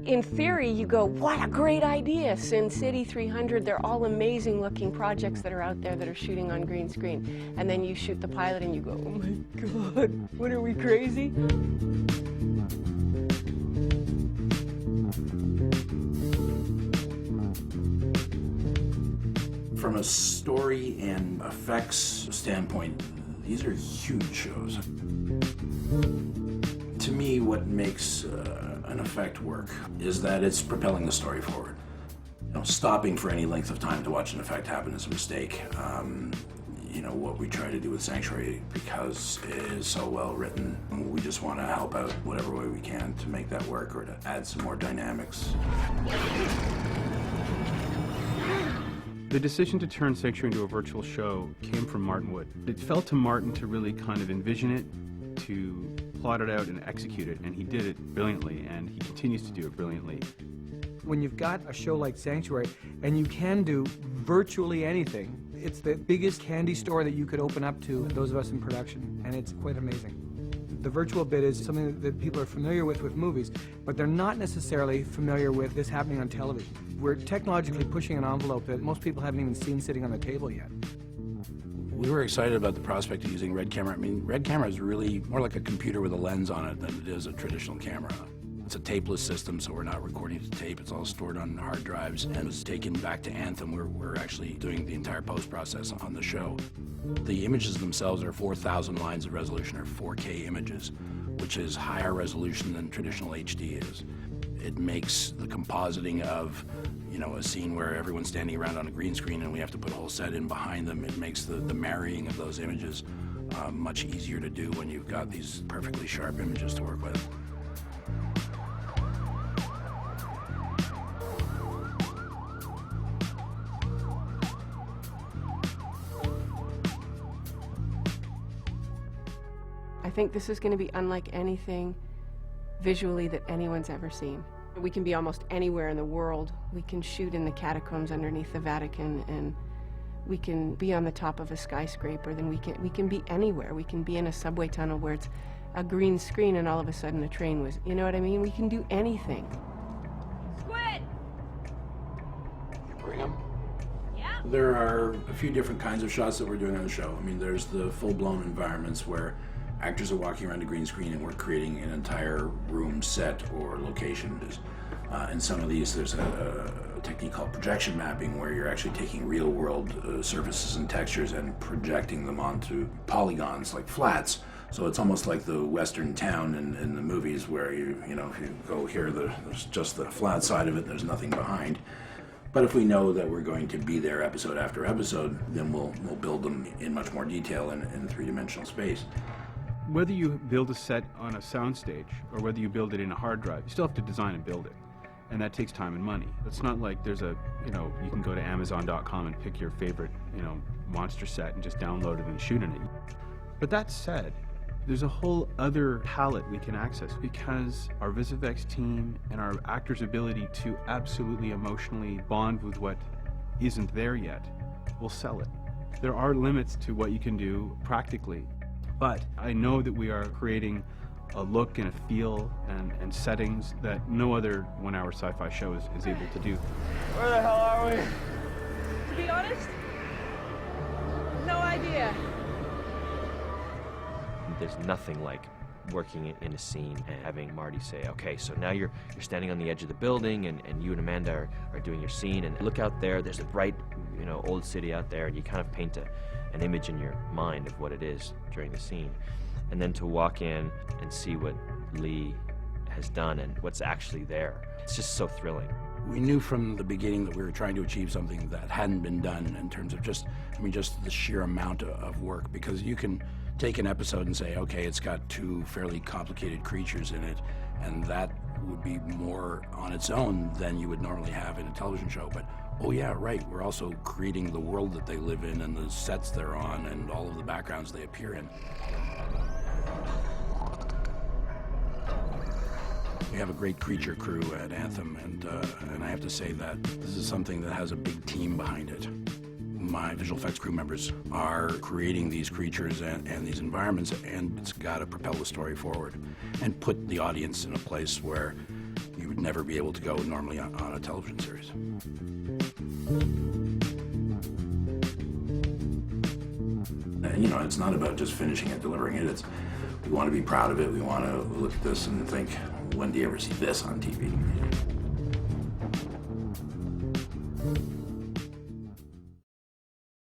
In theory, you go, what a great idea! Sin City 300, they're all amazing looking projects that are out there that are shooting on green screen. And then you shoot the pilot and you go, oh my God, what are we, crazy? From a story and effects standpoint, these are huge shows. To me, what makes an effect work is that it's propelling the story forward. You know, stopping for any length of time to watch an effect happen is a mistake. You know, what we try to do with Sanctuary, because it is so well written, we just want to help out whatever way we can to make that work or to add some more dynamics. The decision to turn Sanctuary into a virtual show came from Martin Wood. It fell to Martin to really kind of envision it, to plot it out and execute it, and he did it brilliantly, and he continues to do it brilliantly. When you've got a show like Sanctuary, and you can do virtually anything, it's the biggest candy store that you could open up to those of us in production, and it's quite amazing. The virtual bit is something that people are familiar with movies, but they're not necessarily familiar with this happening on television. We're technologically pushing an envelope that most people haven't even seen sitting on the table yet. We were excited about the prospect of using Red Camera. I mean, Red Camera is really more like a computer with a lens on it than it is a traditional camera. It's a tapeless system, so we're not recording to tape. It's all stored on hard drives and was taken back to Anthem, where we're actually doing the entire post-process on the show. The images themselves are 4,000 lines of resolution, or 4K images, which is higher resolution than traditional HD is. It makes the compositing of, you know, a scene where everyone's standing around on a green screen and we have to put a whole set in behind them. It makes the marrying of those images much easier to do when you've got these perfectly sharp images to work with. I think this is going to be unlike anything visually that anyone's ever seen. We can be almost anywhere in the world. We can shoot in the catacombs underneath the Vatican, and we can be on the top of a skyscraper. Then we can be anywhere. We can be in a subway tunnel where it's a green screen and all of a sudden a train was, you know what I mean? We can do anything. Squid! You bring them? Yeah. There are a few different kinds of shots that we're doing on the show. I mean, there's the full-blown environments where actors are walking around a green screen and we're creating an entire room, set, or location. In some of these, there's a technique called projection mapping, where you're actually taking real-world surfaces and textures and projecting them onto polygons, like flats. So it's almost like the Western town in the movies, where you know, if you go here, there's just the flat side of it, there's nothing behind. But if we know that we're going to be there episode after episode, then we'll build them in much more detail in three-dimensional space. Whether you build a set on a soundstage or whether you build it in a hard drive, you still have to design and build it. And that takes time and money. It's not like there's a, you know, you can go to Amazon.com and pick your favorite, you know, monster set and just download it and shoot in it. But that said, there's a whole other palette we can access, because our VisFX team and our actors' ability to absolutely emotionally bond with what isn't there yet will sell it. There are limits to what you can do practically. But I know that we are creating a look and a feel and settings that no other one-hour sci-fi show is able to do. Where the hell are we? To be honest, no idea. There's nothing like working in a scene and having Marty say, okay, so now you're standing on the edge of the building and you and Amanda are doing your scene, and look out there, there's a bright, you know, old city out there, and you kind of paint an image in your mind of what it is during the scene. And then to walk in and see what Lee has done and what's actually there. It's just so thrilling. We knew from the beginning that we were trying to achieve something that hadn't been done in terms of just the sheer amount of work, because you can take an episode and say, okay, it's got two fairly complicated creatures in it, and that would be more on its own than you would normally have in a television show. But oh yeah, right, we're also creating the world that they live in and the sets they're on and all of the backgrounds they appear in. We have a great creature crew at Anthem, and I have to say that this is something that has a big team behind it. My visual effects crew members are creating these creatures and these environments, and it's got to propel the story forward and put the audience in a place where you would never be able to go normally on a television series. And, you know, it's not about just finishing it, delivering it. We want to be proud of it. We want to look at this and think, when do you ever see this on TV?